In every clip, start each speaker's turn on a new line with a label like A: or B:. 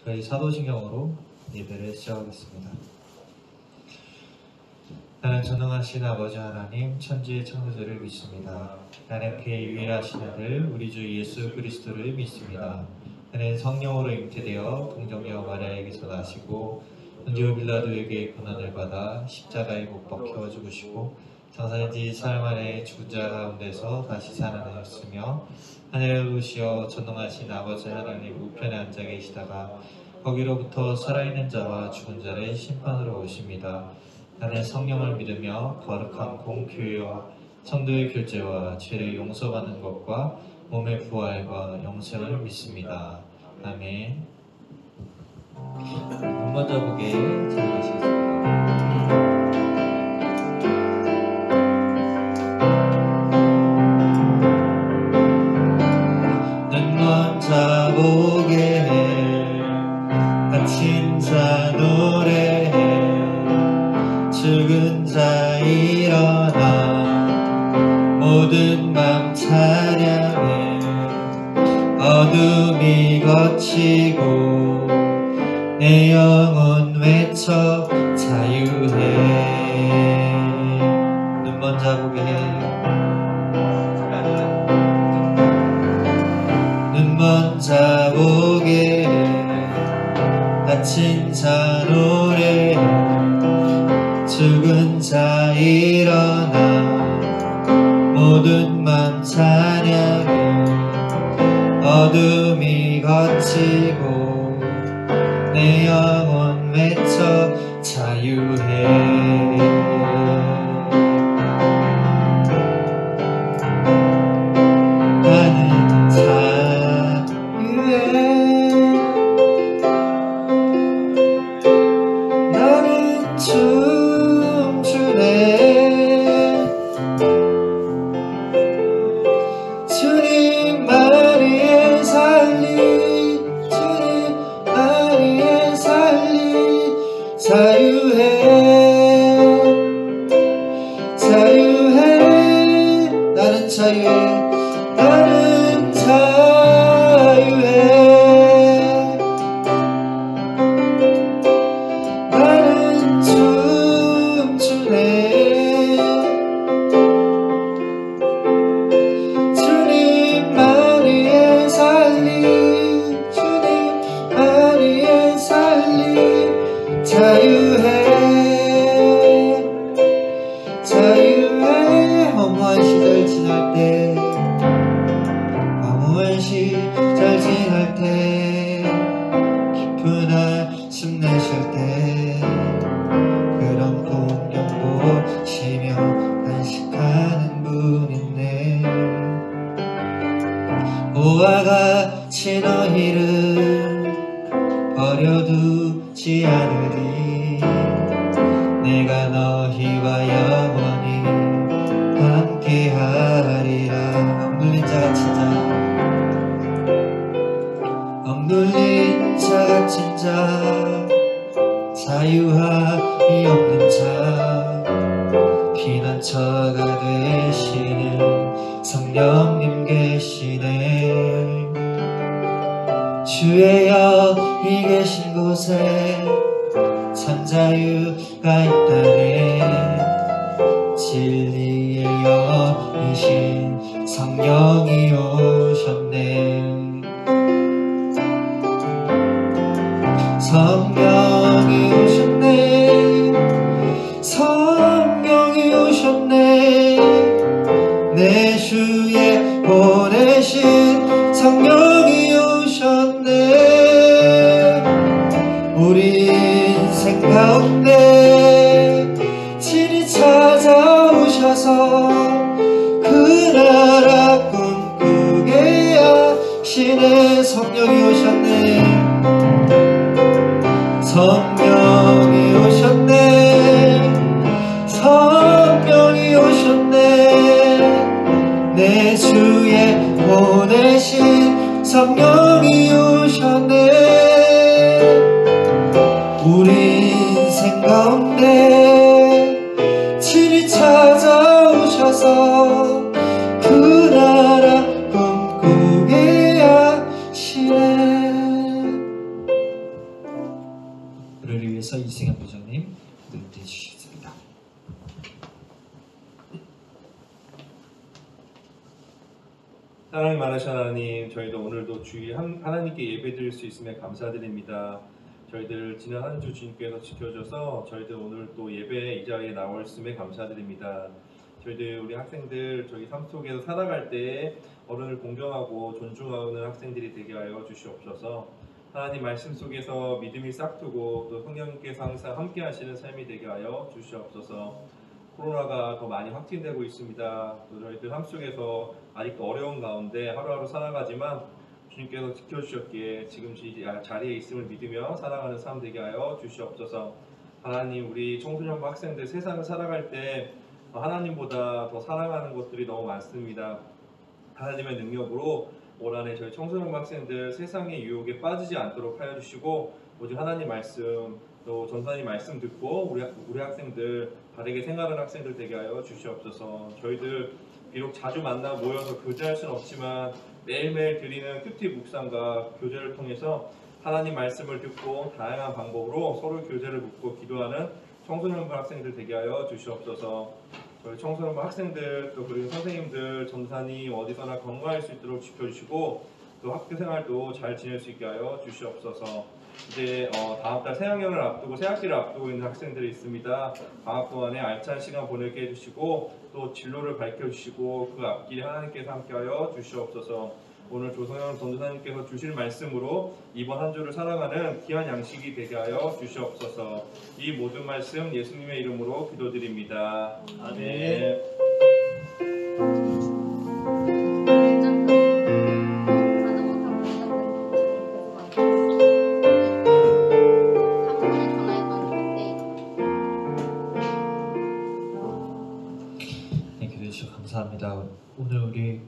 A: 저희 사도신경으로 예배를 시작하겠습니다. 나는 전능하신 아버지 하나님 천지의 창조주를 믿습니다. 나는 그의 유일하신 아들 우리 주 예수 그리스도를 믿습니다. 나는 성령으로 잉태되어 동정녀 마리아에게서 나시고 본디오 빌라도에게 고난을 받아 십자가에 못 박혀 죽으시고 장사된 지 사흘 만에 죽은 자 가운데서 다시 살아나셨으며 하늘에 오르시어 전능하신 아버지 하나님 우편에 앉아 계시다가 거기로부터 살아있는 자와 죽은 자를 심판으로 오십니다. 나는 성령을 믿으며 거룩한 공교회와 성도의 교제와 죄를 용서받는 것과 몸의 부활과 영생을 믿습니다. 아멘. 눈 먼저 보게 찬양하시겠습니다. 보게 갇힌 자 노래해 죽은 자 일어나 모든 맘 찬양해 어둠이 거치고 내 영혼 외쳐 자유해. 눈 먼저 보게 먼저 보게 갇힌 자 노래해 죽은 자 일어나 모든 맘 찬양해 어둠이 거치고 내 영혼 외쳐 자유해. 보와 같이 너희를 버려두지 않으리. 내가 너희와 영원히 함께하리라. 억눌린 자 갇힌 자 자유함이 없는 자 피난처가 되시는 성령님 계시네. 주의 영이 계신 곳에 참 자유가 있다네. 진리의 영이신 성령이 오셨네. 성령이 오셨네. 성령이 오셨네. 내 주에 보내신 성령이 오셨네. 우리 인생 가운데 친히 찾아오셔서 그 나라 꿈꾸게 하시네. 성령이 오셨네. 성령이 오셨네. 성령이 오셨네. 내 주에 보내신 성령이 오셨네. 우리 인생 가운데 친히 찾아오셔서 그 나라 꿈꾸게 하시네. 이승현 부장님 인도해 주시겠습니다.
B: 사랑이 많으신 하나님, 저희도 오늘도 주의 하나님께 예배드릴 수 있음에 감사드립니다. 저희들 지난 한 주 주님께서 지켜줘서 저희들 오늘 또 예배 이 자리에 나올 수 있음에 감사드립니다. 저희들 우리 학생들 저희 삶 속에서 살아갈 때 어른을 공경하고 존중하는 학생들이 되게 하여 주시옵소서. 하나님 말씀 속에서 믿음이 싹트고 또 성령님께서 항상 함께 하시는 삶이 되게 하여 주시옵소서. 코로나가 더 많이 확진되고 있습니다. 또 저희들 삶 속에서 아직도 어려운 가운데 하루하루 살아가지만 주님께서 지켜주셨기에 지금 이 자리에 있음을 믿으며 살아가는 삶 되게 하여 주시옵소서. 하나님, 우리 청소년부 학생들 세상을 살아갈 때 하나님보다 더 사랑하는 것들이 너무 많습니다. 하나님의 능력으로 올 한해 저희 청소년부 학생들 세상의 유혹에 빠지지 않도록 하여 주시고 오직 하나님 말씀 또 전사님 말씀 듣고 우리 학생들 바르게 생활하는 학생들 되게 하여 주시옵소서. 저희들 비록 자주 만나 모여서 교제할 수는 없지만 매일매일 드리는 큐티 묵상과 교제를 통해서 하나님 말씀을 듣고 다양한 방법으로 서로 교제를 묻고 기도하는 청소년부 학생들 되게 하여 주시옵소서. 저희 청소년부 학생들 또 그리고 선생님들 전사님 어디서나 건강할 수 있도록 지켜주시고 또 학교 생활도 잘 지낼 수 있게 하여 주시옵소서. 이제 다음 달 새학년을 앞두고 새학기를 앞두고 있는 학생들이 있습니다. 방학 동안에 알찬 시간 보내게 해주시고 또 진로를 밝혀주시고 그 앞길에 하나님께서 함께하여 주시옵소서. 오늘 조성현 전도사님께서 주실 말씀으로 이번 한 주를 살아가는 귀한 양식이 되게 하여 주시옵소서. 이 모든 말씀 예수님의 이름으로 기도드립니다. 아멘.
A: 감사합니다. 오늘 우리에게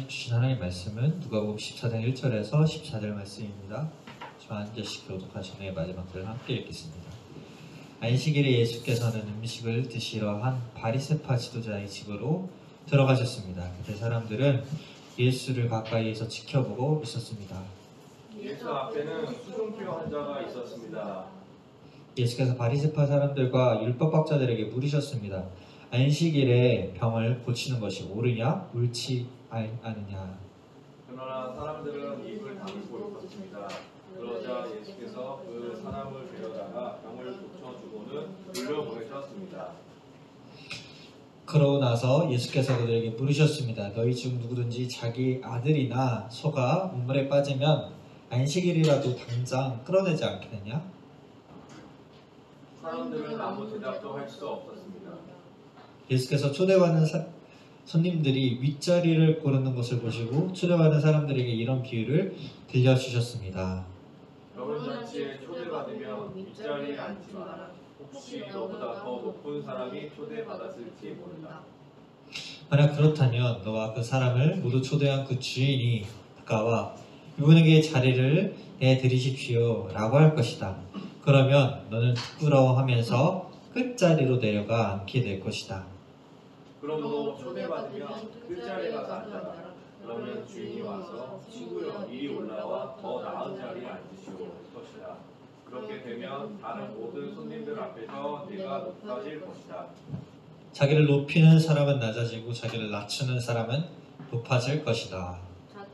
A: 주신 하나님의 말씀은 누가복음 14장 1절에서 14절 말씀입니다. 저 한 절씩 교독하신 후에 마지막 절을 함께 읽겠습니다. 안식일에 예수께서는 음식을 드시러 한 바리새파 지도자의 집으로 들어가셨습니다. 그때 사람들은 예수를 가까이에서 지켜보고 있었습니다.
B: 예수 앞에는 수종필 환자가 있었습니다.
A: 예수께서 바리새파 사람들과 율법학자들에게 물으셨습니다. 안식일에 병을 고치는 것이 옳으냐 옳지 않느냐.
B: 그러나 사람들은 입을 다물고 있었습니다. 그러자 예수께서 그 사람을 데려다가 병을 고쳐주고는 돌려보내셨습니다.
A: 그러고 나서 예수께서 그들에게 물으셨습니다. 너희 중 누구든지 자기 아들이나 소가 우물에 빠지면 안식일이라도 당장 끌어내지 않겠느냐?
B: 사람들은 아무 대답도 할 수 없었습니다.
A: 예수께서 초대받는 손님들이 윗자리를 고르는 것을 보시고 초대받은 사람들에게 이런 비유를 들려주셨습니다.
B: 결혼잔치에 초대받으면 윗자리에 앉지 마라. 혹시 너보다 더 높은 사람이 초대받았을지 모른다.
A: 만약 그렇다면 너와 그 사람을 모두 초대한 그 주인이 가까워 이분에게 자리를 내드리십시오 라고 할 것이다. 그러면 너는 부끄러워하면서 끝자리로 내려가 앉게 될 것이다.
B: 그러므로 초대받으면 끝자리에 가서 앉아라. 그러면 주인이 와서 친구여 이리 올라와 더 나은 자리에 앉으시오 할 것이다. 그렇게 되면 다른 모든 손님들 앞에서 네가 높아질 것이다.
A: 자기를 높이는 사람은 낮아지고 자기를 낮추는 사람은 높아질 것이다.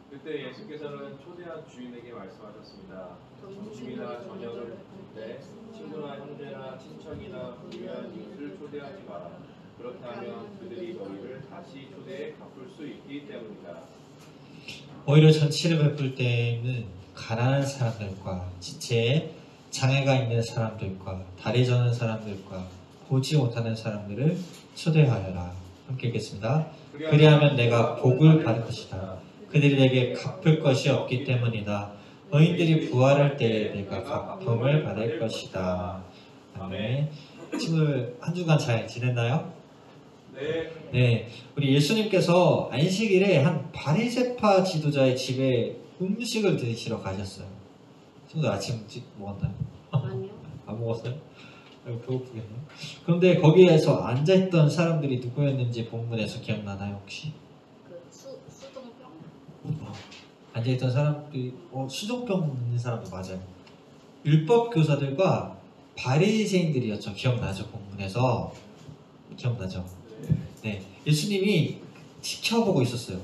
B: 그때 예수께서는 초대한 주인에게 말씀하셨습니다. 점심이나 저녁을 먹을 때 친구나 형제나 친척이나 부유한 이웃을 초대하지 마라. 그렇게 하면 그들이 너희를 다시 초대해 갚을 수 있기 때문이다.
A: 오히려 잔치를 베풀 때에는 가난한 사람들과 지체에 장애가 있는 사람들과 다리 저는 사람들과 보지 못하는 사람들을 초대하여라. 함께 읽겠습니다. 그리하면 내가 복을 받을 것이다. 그들이 내게 갚을 것이 없기 때문이다. 너희들이 부활할 때에 내가 갚음을 받을 것이다. 아멘. 친구들 한 주간 잘 지냈나요? 네. 우리 예수님께서 안식일에 한 바리새파 지도자의 집에 음식을 드시러 가셨어요. 친구들 아침 일찍 먹었나요?
C: 아니요.
A: 안 먹었어요? 배고프겠네요. 그런데 거기에서 앉아있던 사람들이 누구였는지 본문에서 기억나나요 혹시?
C: 그 수동병?
A: 앉아있던 사람들이 수족병 있는 사람도 맞아요. 율법 교사들과 바리새인들이었죠. 기억나죠? 본문에서 기억나죠? 네, 예수님이 지켜보고 있었어요.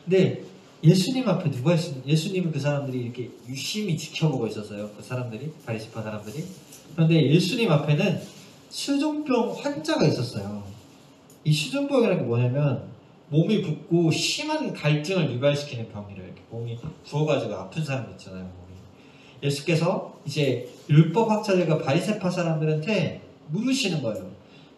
A: 근데 예수님 앞에 누가 있었어요? 예수님은 그 사람들이 이렇게 유심히 지켜보고 있었어요. 그 사람들이, 바리새파 사람들이. 그런데 예수님 앞에는 수종병 환자가 있었어요. 이 수종병이라는 게 뭐냐면 몸이 붓고 심한 갈증을 유발시키는 병이래요. 이렇게 몸이 부어가지고 아픈 사람 있잖아요. 몸이. 예수께서 이제 율법학자들과 바리새파 사람들한테 물으시는 거예요.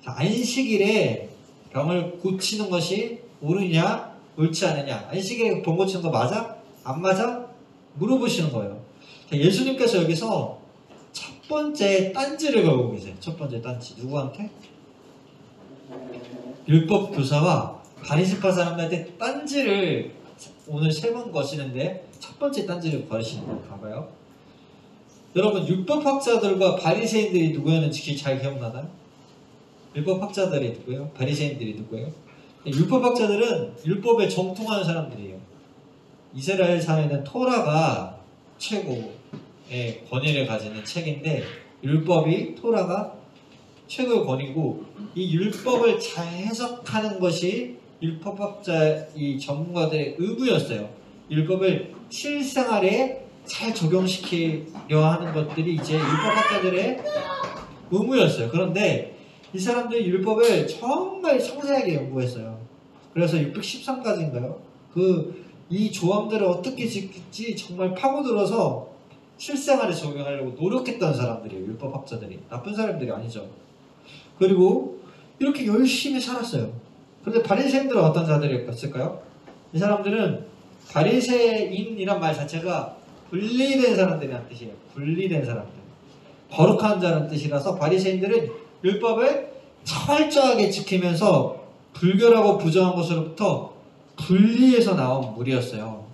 A: 자, 안식일에 병을 고치는 것이 옳으냐, 옳지 않느냐? 안식일에 병 고치는 거 맞아? 안 맞아? 물어보시는 거예요. 자, 예수님께서 여기서 첫 번째 딴지를 걸고 계세요. 첫 번째 딴지. 누구한테? 율법 교사와 바리새파 사람들한테 딴지를 오늘 세 번 거시는데 첫 번째 딴지를 걸으시는 거예요. 봐봐요. 여러분, 율법학자들과 바리새인들이 누구였는지 혹시 잘 기억나나요? 율법학자들이 누구예요? 바리새인들이 누구예요? 율법학자들은 율법에 정통하는 사람들이에요. 이스라엘 사회는 토라가 최고의 권위를 가지는 책인데 율법이 토라가 최고의 권위고 이 율법을 잘 해석하는 것이 율법학자 이 전문가들의 의무였어요. 율법을 실생활에 잘 적용시키려 하는 것들이 이제 율법학자들의 의무였어요. 그런데 이 사람들이 율법을 정말 상세하게 연구했어요. 그래서 613가지인가요? 이 조항들을 어떻게 지킬지 정말 파고들어서 실생활에 적용하려고 노력했던 사람들이에요. 율법학자들이. 나쁜 사람들이 아니죠. 그리고 이렇게 열심히 살았어요. 그런데 바리새인들은 어떤 자들이었을까요? 이 사람들은 바리새인이란 말 자체가 분리된 사람들이란 뜻이에요. 분리된 사람들. 거룩한 자라는 뜻이라서 바리새인들은 율법을 철저하게 지키면서 불결하고 부정한 것으로부터 분리해서 나온 무리였어요.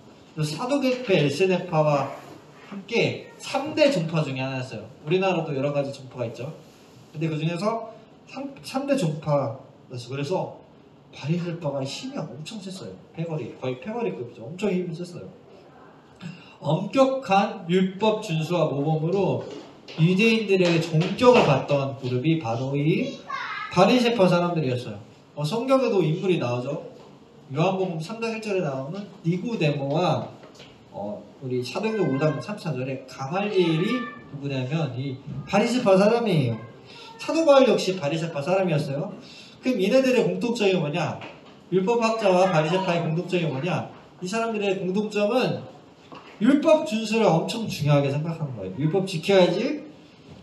A: 사도계파 엘세네파와 함께 3대 종파 중에 하나였어요. 우리나라도 여러 가지 종파가 있죠. 근데 그 중에서 3대 종파였어요. 그래서 바리새파가 힘이 엄청 셌어요. 거의 패거리급이죠. 엄청 힘이 셌어요. 엄격한 율법 준수와 모범으로 유대인들에게 존경을 받던 그룹이 바로 이 바리새파 사람들이었어요. 성경에도 인물이 나오죠. 요한복음 3장 1절에 나오는 니고데모와 우리 사도행전 5장 34절에 가말리엘이 누구냐면 이 바리새파 사람이에요. 사도 바울 역시 바리새파 사람이었어요. 그럼 얘네들의 공통점이 뭐냐? 율법학자와 바리새파의 공통점이 뭐냐? 이 사람들의 공통점은 율법 준수를 엄청 중요하게 생각하는 거예요. 율법 지켜야지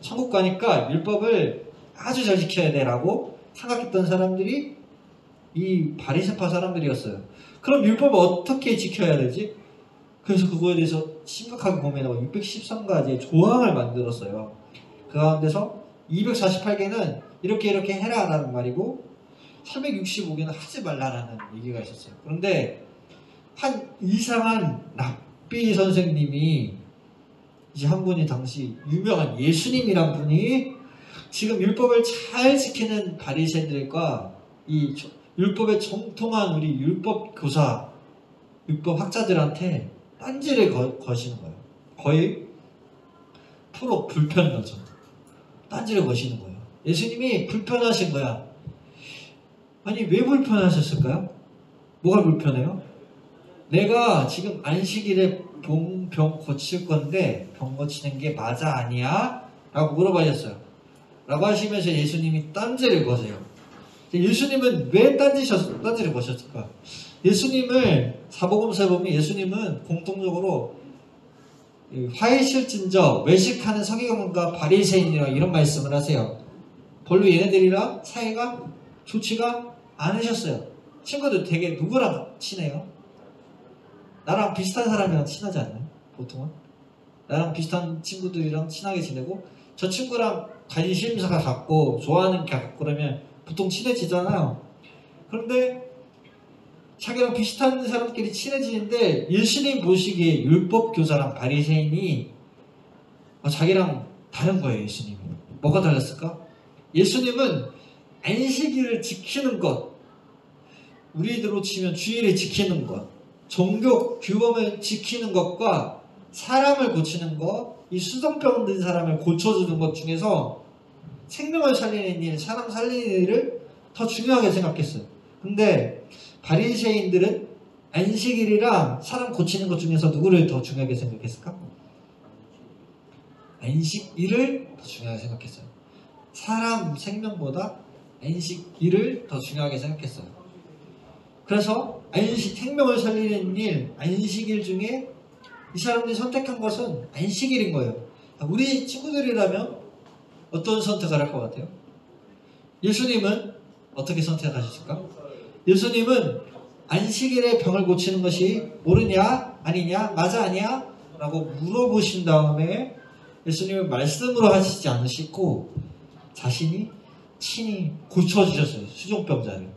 A: 천국 가니까 율법을 아주 잘 지켜야 돼라고 생각했던 사람들이 이 바리새파 사람들이었어요. 그럼 율법을 어떻게 지켜야 되지? 그래서 그거에 대해서 심각하게 고민하고 613가지의 조항을 만들었어요. 그 가운데서 248개는 이렇게 해라 라는 말이고 365개는 하지 말라라는 얘기가 있었어요. 그런데 한 이상한 랍비 선생님이 이제 한 분이 당시 유명한 예수님이란 분이 지금 율법을 잘 지키는 바리새인들과 이 율법에 정통한 우리 율법 교사, 율법 학자들한테 딴지를 거시는 거예요. 거의 프로 불편러죠. 딴지를 거시는 거예요. 예수님이 불편하신 거야. 아니 왜 불편하셨을까요? 뭐가 불편해요? 내가 지금 안식일에 병 고칠 건데 병 고치는 게 맞아 아니야? 라고 물어봐셨어요. 라고 하시면서 예수님이 딴지를 거세요. 예수님은 왜 딴지를 거셨을까? 예수님을 사복음서에 보면 예수님은 공통적으로 화이실진저 외식하는 서기관과 바리새인이라 이런 말씀을 하세요. 별로 얘네들이랑 사이가 좋지가 않으셨어요. 친구들 되게 누구랑 친해요? 나랑 비슷한 사람이랑 친하지 않나요? 보통은? 나랑 비슷한 친구들이랑 친하게 지내고 저 친구랑 관심사가 같고 좋아하는 게 같고 그러면 보통 친해지잖아요. 그런데 자기랑 비슷한 사람끼리 친해지는데 예수님 보시기에 율법교사랑 바리새인이 자기랑 다른 거예요. 예수님은. 뭐가 달랐을까? 예수님은 안식일을 지키는 것, 우리들로 치면 주일을 지키는 것, 종교 규범을 지키는 것과 사람을 고치는 것, 이 수정병 든 사람을 고쳐주는 것 중에서 생명을 살리는 일, 사람 살리는 일을 더 중요하게 생각했어요. 근데 바리새인들은 안식일이랑 사람 고치는 것 중에서 누구를 더 중요하게 생각했을까? 안식일을 더 중요하게 생각했어요. 사람 생명보다 안식일을 더 중요하게 생각했어요. 그래서 생명을 살리는 일, 안식일 중에 이 사람들이 선택한 것은 안식일인 거예요. 우리 친구들이라면 어떤 선택을 할 것 같아요? 예수님은 어떻게 선택하셨을까? 예수님은 안식일에 병을 고치는 것이 옳으냐 아니냐 맞아 아니야? 라고 물어보신 다음에 예수님은 말씀으로 하시지 않으시고 자신이 친히 고쳐주셨어요. 수종병자를.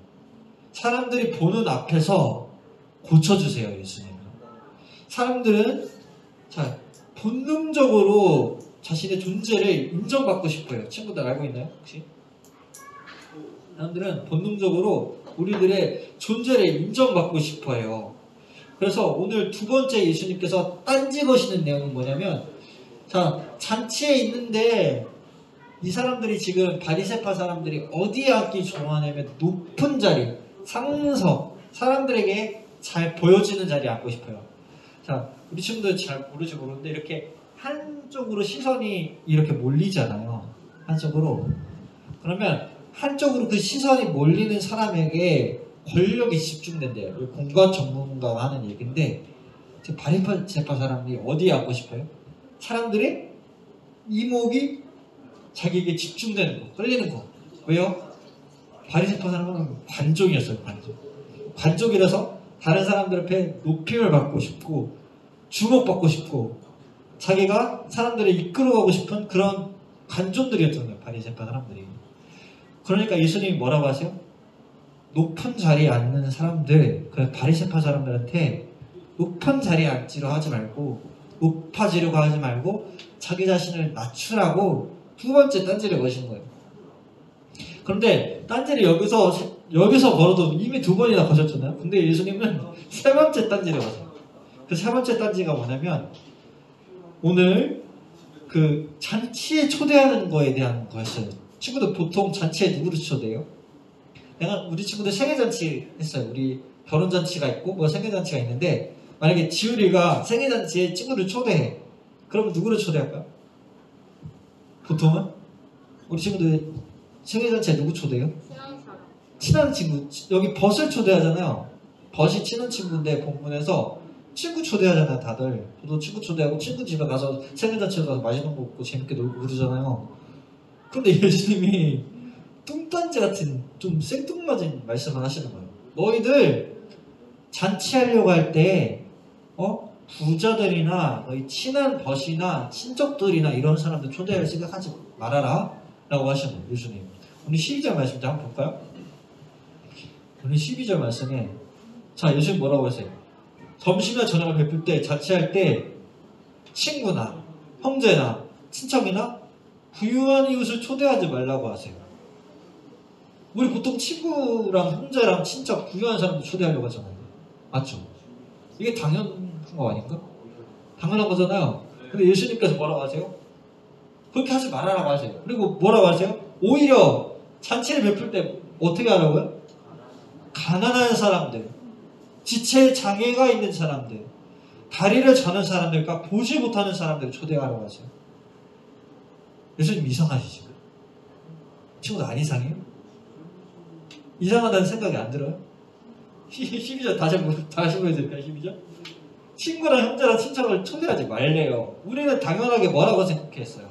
A: 사람들이 보는 앞에서 고쳐주세요. 예수님은. 사람들은 본능적으로 자신의 존재를 인정받고 싶어요. 친구들 알고 있나요? 혹시? 사람들은 본능적으로 우리들의 존재를 인정받고 싶어요. 그래서 오늘 두 번째 예수님께서 딴지 거시는 내용은 뭐냐면, 잔치에 있는데 이 사람들이 지금 바리새파 사람들이 어디에 앉기 좋아하냐면 높은 자리, 상석, 사람들에게 잘 보여지는 자리에 앉고 싶어요. 우리 친구들 잘 모르지 모르는데 이렇게 한쪽으로 시선이 이렇게 몰리잖아요. 한쪽으로. 그러면 한쪽으로 그 시선이 몰리는 사람에게 권력이 집중된대요. 공관 전문가가 하는 얘기인데, 바리새파 사람들이 어디에 앉고 싶어요? 사람들의 이목이 자기에게 집중되는 거, 끌리는 거. 왜요? 바리새파 사람은 관종이었어요. 관종이라서 다른 사람들 앞에 높임을 받고 싶고 주목받고 싶고 자기가 사람들을 이끌어가고 싶은 그런 관종들이었잖아요. 바리새파 사람들이. 그러니까 예수님이 뭐라고 하세요? 높은 자리에 앉는 사람들, 그 바리새파 사람들한테 높은 자리에 앉지로 하지 말고, 높아지려고 하지 말고 자기 자신을 낮추라고 두 번째 딴지를 거신 거예요. 그런데 딴지를 여기서 걸어도 이미 두 번이나 거셨잖아요. 근데 예수님은 세 번째 딴지를 거세요. 그 세 번째 딴지가 뭐냐면, 오늘 그 잔치에 초대하는 거에 대한 거였어요. 친구들 보통 잔치에 누구를 초대해요? 우리 친구들 생일잔치 했어요. 우리 결혼잔치가 있고 뭐 생일잔치가 있는데, 만약에 지율이가 생일잔치에 친구를 초대해. 그러면 누구를 초대할까요? 보통은? 우리 친구들 생일잔치에 누구 초대해요?
C: 친한 사람.
A: 친한 친구. 여기 벗을 초대하잖아요. 벗이 친한 친구인데 본문에서 친구 초대하잖아요. 다들. 저도 친구 초대하고 친구 집에 가서 생일잔치에 가서 맛있는 거 먹고 재밌게 놀고 그러잖아요. 근데 예수님이 뚱딴지 같은 좀 생뚱맞은 말씀을 하시는 거예요. 너희들 잔치하려고 할 때 부자들이나 너희 친한 벗이나 친척들이나 이런 사람들 초대할 생각하지 말아라 라고 하시는 거예요. 예수님. 오늘 12절 말씀 좀 한번 볼까요? 오늘 12절 말씀에 예수님 뭐라고 하세요? 점심이나 저녁을 베풀 때, 자취할 때 친구나 형제나 친척이나 부유한 이웃을 초대하지 말라고 하세요. 우리 보통 친구랑 형제랑 친척 부유한 사람들 초대하려고 하잖아요. 맞죠? 이게 당연한 거 아닌가? 당연한 거잖아요. 근데 예수님께서 뭐라고 하세요? 그렇게 하지 말아라고 하세요. 그리고 뭐라고 하세요? 오히려 잔치를 베풀 때 어떻게 하라고요? 가난한 사람들, 지체 장애가 있는 사람들, 다리를 저는 사람들과 보지 못하는 사람들을 초대하라고 하세요. 예수님 이상하시죠? 친구들 안 이상해요? 이상하다는 생각이 안 들어요? 12절 다시 보여드릴까요? 12절? 친구랑 형제랑 친척을 초대하지 말래요. 우리는 당연하게 뭐라고 생각했어요?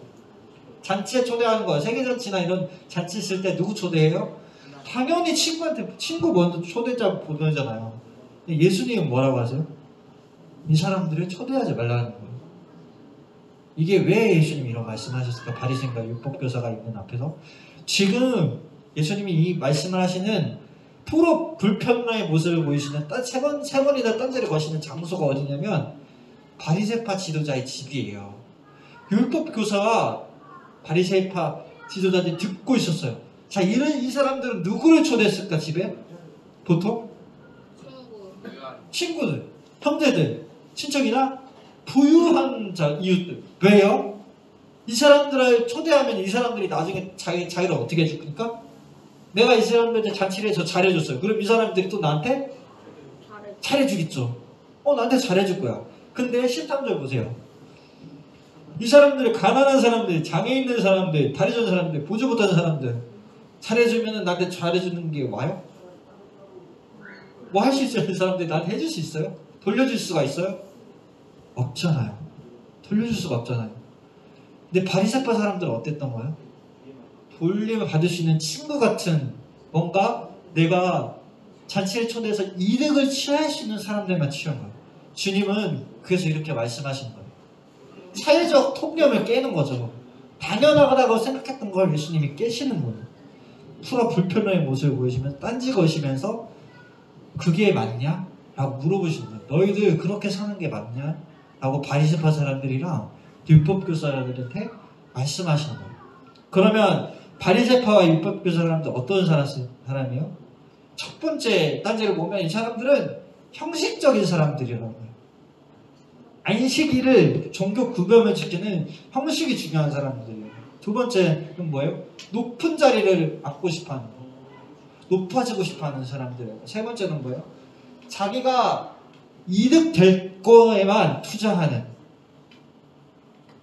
A: 잔치에 초대하는 거, 생일잔치나 이런 잔치 있을 때 누구 초대해요? 당연히 친구 먼저 초대자 보내잖아요. 예수님은 뭐라고 하세요? 이 사람들을 초대하지 말라는 거예요. 이게 왜 예수님이 이런 말씀하셨을까? 바리새인과 율법교사가 있는 앞에서. 지금 예수님이 이 말씀을 하시는 프로 불평나의 모습을 보이시는 세 번이나 딴지를 거시는 장소가 어디냐면 바리새파 지도자의 집이에요. 율법교사와 바리새파 지도자들이 듣고 있었어요. 이 사람들은 누구를 초대했을까? 집에? 보통? 친구들, 형제들, 친척이나 부유한 이웃들. 왜요?
D: 이 사람들을 초대하면 이 사람들이 나중에 자기를 어떻게 해줄 겁니까? 내가 이 사람들한테 잔치를 해서 잘해줬어요. 그럼 이 사람들이 또 나한테
C: 잘해.
D: 잘해주겠죠. 나한테 잘해줄 거야. 근데 13절 보세요. 이 사람들이 가난한 사람들, 장애 있는 사람들, 다리 전 사람들, 보지 못하는 사람들 잘해주면 나한테 잘해주는 게 와요? 뭐 할 수 있어요? 이 사람들이 나한테 해줄 수 있어요? 돌려줄 수가 있어요? 없잖아요. 돌려줄 수가 없잖아요. 근데 바리새파 사람들은 어땠던 거예요? 돌림을 받을 수 있는 친구 같은 뭔가 내가 잔치에 초대해서 이득을 취할 수 있는 사람들만 취한 거예요. 주님은 그래서 이렇게 말씀하시는 거예요. 사회적 통념을 깨는 거죠. 당연하다고 생각했던 걸 예수님이 깨시는 거예요. 풀어 불편한 모습을 보이시면 딴지 거시면서 그게 맞냐? 라고 물어보시는 거예요. 너희들 그렇게 사는 게 맞냐? 라고 바리새파 사람들이랑 율법교 사람들한테 말씀하시는 거예요. 그러면 바리새파와 율법교 사람들 어떤 사람이에요? 첫 번째 단지를 보면 이 사람들은 형식적인 사람들이라는 거예요. 안식일을 종교 구별을 지키는 형식이 중요한 사람들이에요. 두 번째는 뭐예요? 높은 자리를 앉고 싶어하는 거예요. 높아지고 싶어하는 사람들이에요. 세 번째는 뭐예요? 자기가 이득 될 거에만 투자하는,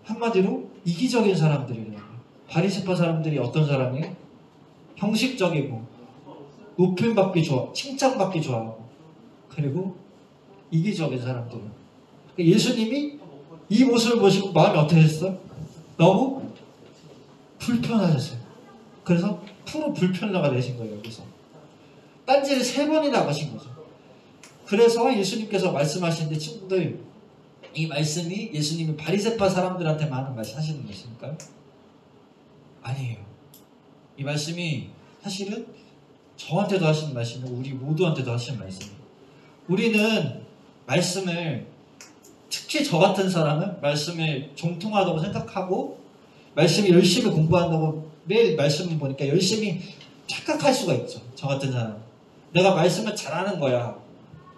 D: 한마디로 이기적인 사람들이에요. 바리새파 사람들이 어떤 사람이에요? 형식적이고 높임받기 좋아, 칭찬받기 좋아하고, 그리고 이기적인 사람들이에요. 예수님이 이 모습을 보시고 마음이 어떻게 됐어요? 너무 불편하셨어요. 그래서 프로 불편자가 되신 거예요. 여기서 딴지를 3번이나 하신 거죠. 그래서 예수님께서 말씀하시는데, 친구들, 이 말씀이 예수님이 바리새파 사람들한테만 하는 말씀 하시는 것입니까요? 아니에요. 이 말씀이 사실은 저한테도 하시는 말씀이고 우리 모두한테도 하시는 말씀이에요. 우리는 말씀을, 특히 저 같은 사람은 말씀을 정통하다고 생각하고 말씀을 열심히 공부한다고 매일 말씀을 보니까 열심히 착각할 수가 있죠. 저 같은 사람, 내가 말씀을 잘하는 거야,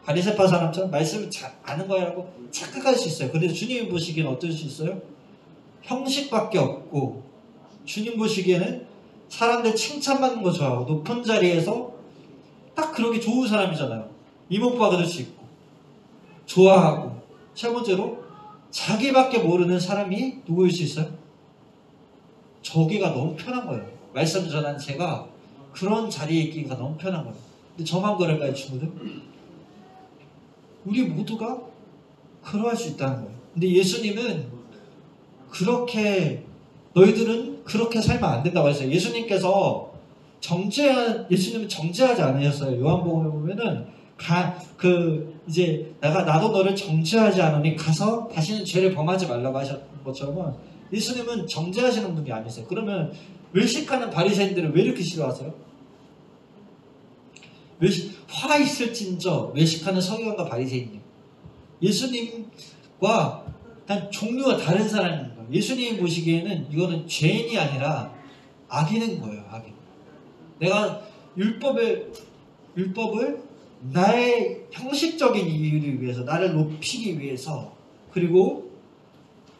D: 바리새파 사람처럼 말씀을 잘 아는 거야 라고 착각할 수 있어요. 근데 주님이 보시기에는 어떨 수 있어요? 형식밖에 없고, 주님 보시기에는 사람들 칭찬받는 거 좋아하고 높은 자리에서 딱 그러기 좋은 사람이잖아요. 이목과 받을 수 있고 좋아하고. 세 번째로 자기밖에 모르는 사람이 누구일 수 있어요? 저기가 너무 편한 거예요. 말씀 전한 제가 그런 자리에 있기가 너무 편한 거예요. 근데 저만 그럴까요, 친구들? 우리 모두가 그러할 수 있다는 거예요. 근데 예수님은 그렇게, 너희들은 그렇게 살면 안 된다고 했어요. 예수님께서 예수님은 정죄하지 않으셨어요. 요한복음에 보면은 이제 나도 너를 정죄하지 않으니 가서 다시는 죄를 범하지 말라고 하셨던 것처럼 예수님은 정죄하시는 분이 아니세요. 그러면 외식하는 바리새인들을 왜 이렇게 싫어하세요? 화 있을진저 외식하는 서기관과 바리새인님, 예수님과 단 종류가 다른 사람인 거예요. 예수님이 보시기에는 이거는 죄인이 아니라 악인인 거예요. 악인. 내가 율법을 나의 형식적인 이유를 위해서, 나를 높이기 위해서, 그리고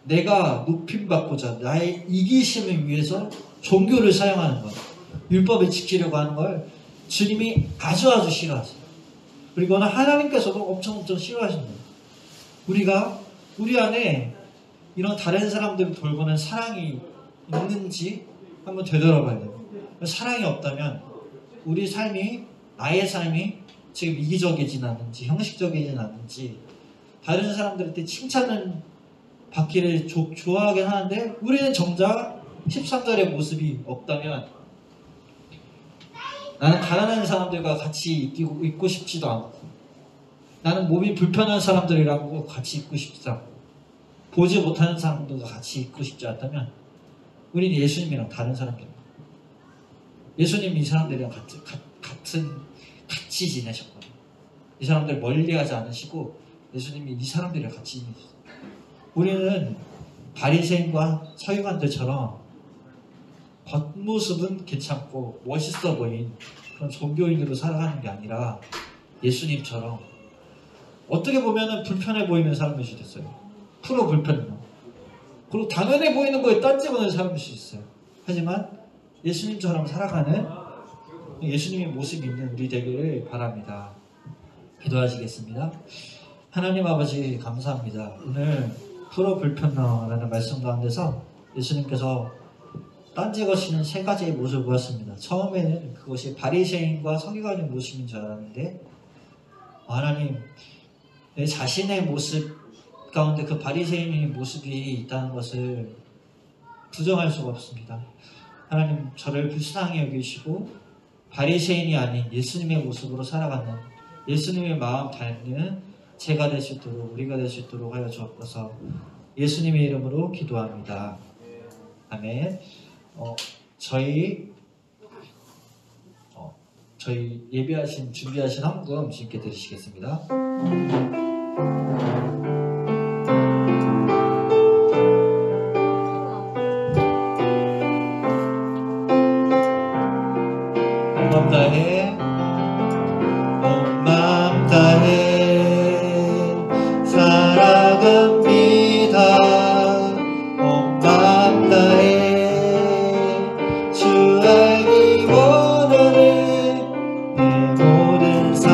D: 내가 높임받고자 나의 이기심을 위해서 종교를 사용하는 것, 율법을 지키려고 하는 걸 주님이 아주 싫어하세요. 그리고는 하나님께서도 엄청 싫어하십니다. 우리 안에 이런 다른 사람들을 돌보는 사랑이 있는지 한번 되돌아봐야 돼요. 사랑이 없다면 우리 삶이, 나의 삶이 지금 이기적이진 않은지 형식적이진 않은지, 다른 사람들한테 칭찬을 받기를 좋아하긴 하는데 우리는 정작 13절의 모습이 없다면, 나는 가난한 사람들과 같이 있고 싶지도 않고, 나는 몸이 불편한 사람들이라고 같이 있고 싶지 않고, 보지 못하는 사람들과 같이 있고 싶지 않다면 우리는 예수님이랑 다른 사람들입니다. 예수님이 이 사람들이랑 같이 지내셨거든요. 이 사람들 멀리하지 않으시고 예수님이 이 사람들이랑 같이 지내셨어요. 우리는 바리새인과 서기관들처럼 겉모습은 괜찮고 멋있어 보인 그런 종교인으로 살아가는 게 아니라 예수님처럼 어떻게 보면은 불편해 보이는 삶을 주셨어요. 프로 불편해요. 그리고 당연해 보이는 거에 딴지거는 사람일 수 있어요. 하지만 예수님처럼 살아가는 예수님의 모습이 있는 우리 되기를 바랍니다. 기도하시겠습니다. 하나님 아버지 감사합니다. 오늘 풀어 불편너라는 말씀 가운데서 예수님께서 딴지거시는 세 가지의 모습을 보았습니다. 처음에는 그것이 바리새인과 서기관의 모습인 줄 알았는데 하나님 내 자신의 모습 가운데 그 바리새인의 모습이 있다는 것을 부정할 수가 없습니다. 하나님 저를 불쌍히 여기시고 바리새인이 아닌 예수님의 모습으로 살아가는 예수님의 마음 닮는 제가 될 수 있도록 우리가 될 수 있도록 하여 주옵소서. 예수님의 이름으로 기도합니다. 아멘. 저희 준비하신 헌금 주님께 드리시겠습니다. 온 마음 다해 살아갑니다. 온 마음 다해 주 알기 원하는 내 모든 삶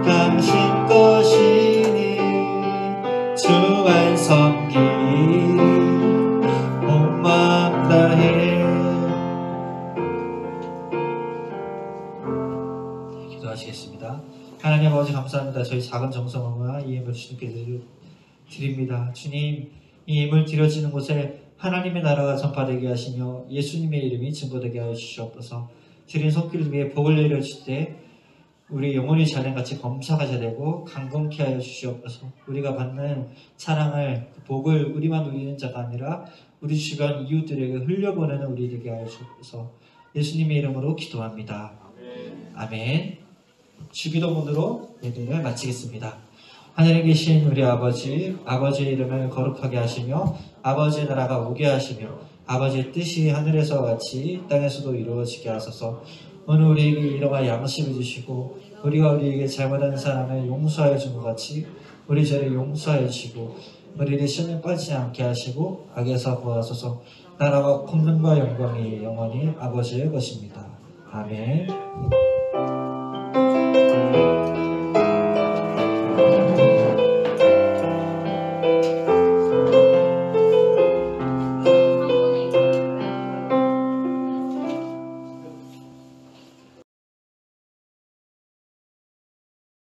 D: 당신 것이니 주 안 섬기리 온 마음 다해. 기도하시겠습니다. 하나님 아버지 감사합니다. 저희 작은 정성과 이 예물 주님께 드립니다. 주님, 이 예물 드려지는 곳에 하나님의 나라가 전파되게 하시며 예수님의 이름이 증거되게 하여 주시옵소서. 드린 손길을 위해 복을 내려주실 때 우리 영혼이 자네같이 범사가 되고 강건케 하여 주시옵소서. 우리가 받는 사랑을 그 복을 우리만 누리는 자가 아니라 우리 주변 이웃들에게 흘려보내는 우리 되게 하여 주옵소서. 예수님의 이름으로 기도합니다. 아멘. 주기도문으로 예배를 마치겠습니다. 하늘에 계신 우리 아버지, 아버지의 이름을 거룩하게 하시며 아버지의 나라가 오게 하시며 아버지의 뜻이 하늘에서와 같이 땅에서도 이루어지게 하소서. 오늘 우리에게 일용할 양식을 주시고 우리가 우리에게 잘못한 사람을 용서하여 준 것 같이 우리 죄를 용서하여 주시고 우리를 시험에 빠지지 않게 하시고 악에서 구하소서. 나라와 권능과 영광이 영원히 아버지의 것입니다. 아멘.